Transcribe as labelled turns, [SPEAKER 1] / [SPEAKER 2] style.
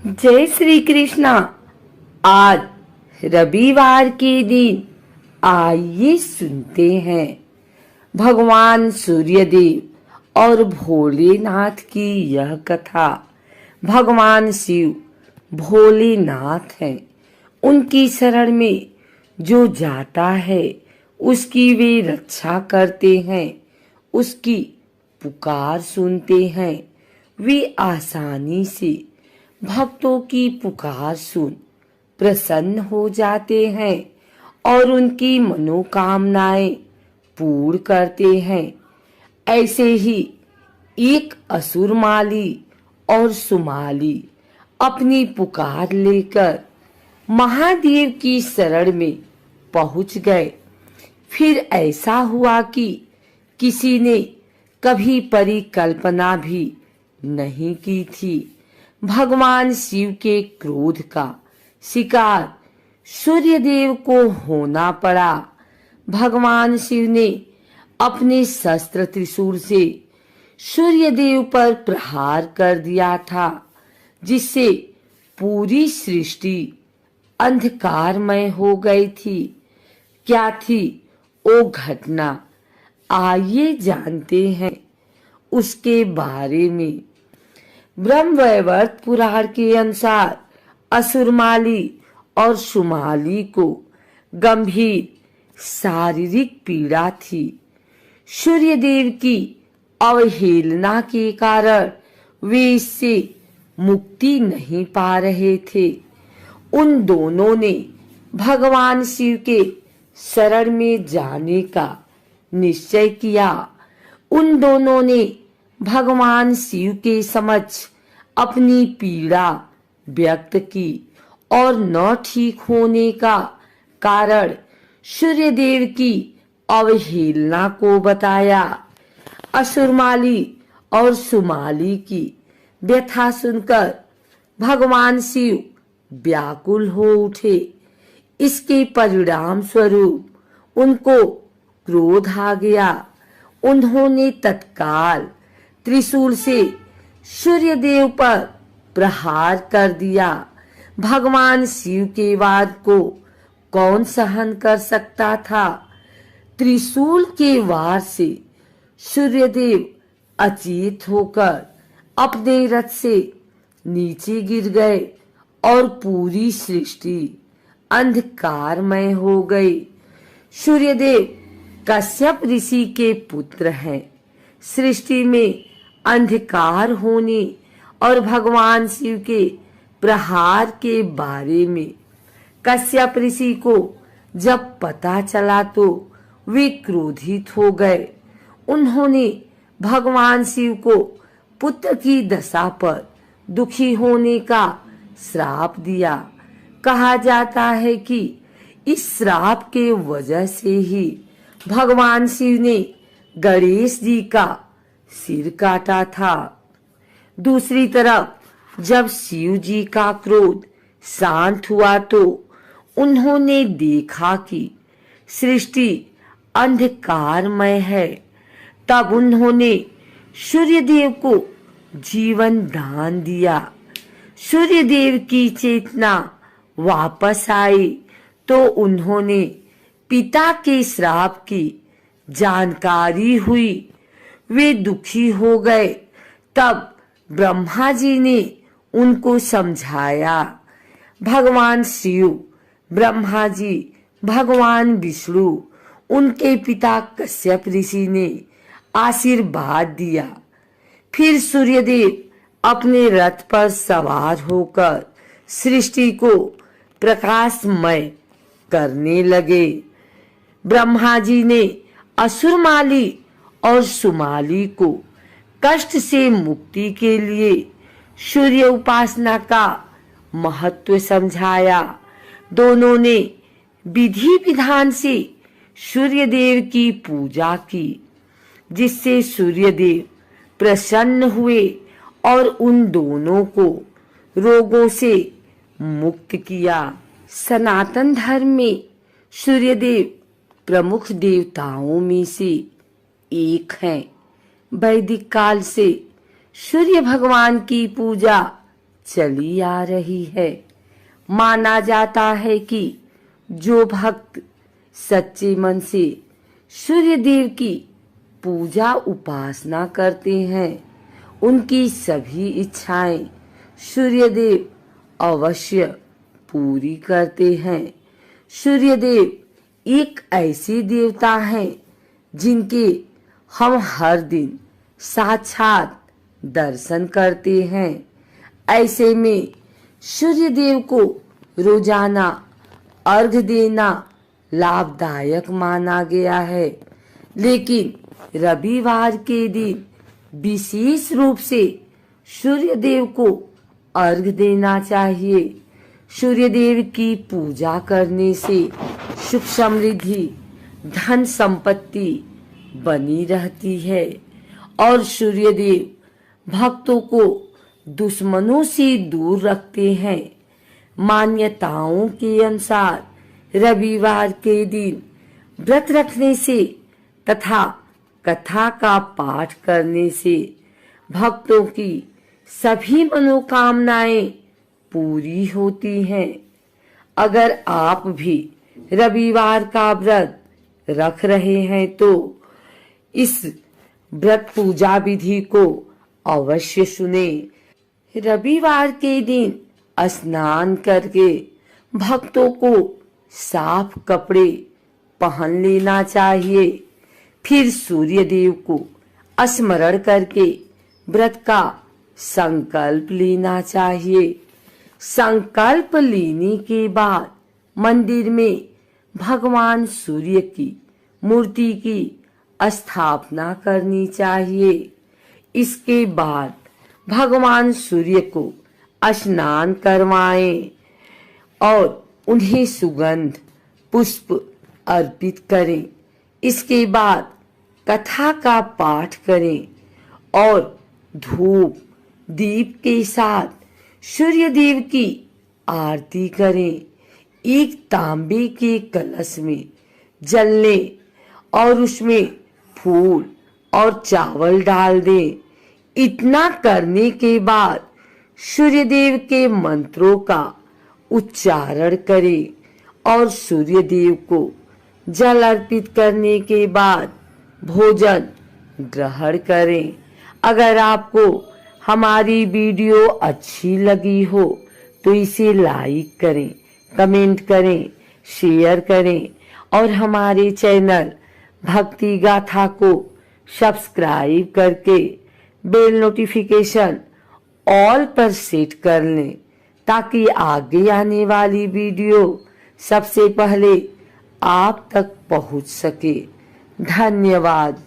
[SPEAKER 1] जय श्री कृष्णा। आज रविवार के दिन आइए सुनते हैं भगवान सूर्यदेव और भोलेनाथ की यह कथा। भगवान शिव भोलेनाथ हैं। उनकी शरण में जो जाता है उसकी वे रक्षा करते हैं, उसकी पुकार सुनते हैं। वे आसानी से भक्तों की पुकार सुन प्रसन्न हो जाते हैं और उनकी मनोकामनाएं पूर्ण करते हैं। ऐसे ही एक असुरमाली और सुमाली अपनी पुकार लेकर महादेव की शरण में पहुंच गए। फिर ऐसा हुआ कि किसी ने कभी परिकल्पना भी नहीं की थी। भगवान शिव के क्रोध का शिकार सूर्यदेव को होना पड़ा। भगवान शिव ने अपने शस्त्र त्रिशूल से सूर्यदेव पर प्रहार कर दिया था, जिससे पूरी सृष्टि अंधकारमय हो गई थी। क्या थी वो घटना, आइए जानते हैं उसके बारे में। ब्रह्मवैवर्त पुराण के अनुसार असुरमाली और सुमाली को गंभीर शारीरिक पीड़ा थी। सूर्यदेव की अवहेलना के कारण वे इससे मुक्ति नहीं पा रहे थे। उन दोनों ने भगवान शिव के शरण में जाने का निश्चय किया। उन दोनों ने भगवान शिव के समक्ष अपनी पीड़ा व्यक्त की और न ठीक होने का कारण सूर्यदेव की अवहेलना को बताया। असुरमाली और सुमाली की व्यथा सुनकर भगवान शिव व्याकुल हो उठे। इसके परिणाम स्वरूप उनको क्रोध आ गया। उन्होंने तत्काल त्रिशूल से सूर्यदेव पर प्रहार कर दिया। भगवान शिव के वार को कौन सहन कर सकता था। त्रिशूल के वार से सूर्यदेव अचेत होकर अपने रथ से नीचे गिर गए और पूरी सृष्टि अंधकारमय हो गई। सूर्यदेव कश्यप ऋषि के पुत्र हैं। सृष्टि में अंधकार होने और भगवान शिव के प्रहार के बारे में कश्यप ऋषि को जब पता चला तो वे क्रोधित हो गए। उन्होंने भगवान शिव को पुत्र की दशा पर दुखी होने का श्राप दिया। कहा जाता है कि इस श्राप के वजह से ही भगवान शिव ने गणेश जी का सिर काटा था। दूसरी तरफ जब शिव जी का क्रोध शांत हुआ तो उन्होंने देखा कि सृष्टि अंधकारमय है। तब उन्होंने सूर्यदेव को जीवन दान दिया। सूर्यदेव की चेतना वापस आई तो उन्होंने पिता के श्राप की जानकारी हुई। वे दुखी हो गए। तब ब्रह्मा जी ने उनको समझाया। भगवान शिव, ब्रह्मा जी, भगवान विष्णु, उनके पिता कश्यप ऋषि ने आशीर्वाद दिया। फिर सूर्यदेव अपने रथ पर सवार होकर सृष्टि को प्रकाशमय करने लगे। ब्रह्मा जी ने असुरमाली और सुमाली को कष्ट से मुक्ति के लिए सूर्य उपासना का महत्व समझाया। दोनों ने विधि विधान से सूर्यदेव की पूजा की, जिससे सूर्यदेव प्रसन्न हुए और उन दोनों को रोगों से मुक्त किया। सनातन धर्म में सूर्यदेव प्रमुख देवताओं में से एक हैं। वैदिक काल से सूर्य भगवान की पूजा चली आ रही है। माना जाता है कि जो भक्त सच्चे मन से सूर्य देव की पूजा उपासना करते हैं, उनकी सभी इच्छाएं सूर्य देव अवश्य पूरी करते हैं। सूर्य देव एक ऐसे देवता हैं जिनके हम हर दिन साक्षात दर्शन करते हैं। ऐसे में सूर्य देव को रोजाना अर्घ देना लाभदायक माना गया है, लेकिन रविवार के दिन विशेष रूप से सूर्य देव को अर्घ देना चाहिए। सूर्य देव की पूजा करने से सुख समृद्धि धन संपत्ति बनी रहती है और सूर्य देव भक्तों को दुश्मनों से दूर रखते हैं। मान्यताओं के अनुसार रविवार के दिन व्रत रखने से तथा कथा का पाठ करने से भक्तों की सभी मनोकामनाएं पूरी होती हैं। अगर आप भी रविवार का व्रत रख रहे हैं तो इस व्रत पूजा विधि को अवश्य सुने। रविवार के दिन स्नान करके भक्तों को साफ कपड़े पहन लेना चाहिए। फिर सूर्य देव को स्मरण करके व्रत का संकल्प लेना चाहिए। संकल्प लेने के बाद मंदिर में भगवान सूर्य की मूर्ति की स्थापना करनी चाहिए। इसके बाद भगवान सूर्य को स्नान करवाएं और उन्हें सुगंध पुष्प अर्पित करें। इसके बाद कथा का पाठ करें और धूप दीप के साथ सूर्य देव की आरती करें। एक तांबे के कलश में जल लें और उसमें फूल और चावल डाल दें। इतना करने के बाद सूर्य देव के मंत्रों का उच्चारण करें और सूर्य देव को जल अर्पित करने के बाद भोजन ग्रहण करें। अगर आपको हमारी वीडियो अच्छी लगी हो तो इसे लाइक करें, कमेंट करें, शेयर करें और हमारे चैनल भक्ति गाथा को सब्सक्राइब करके बेल नोटिफिकेशन ऑल पर सेट कर लें ताकि आगे आने वाली वीडियो सबसे पहले आप तक पहुंच सके। धन्यवाद।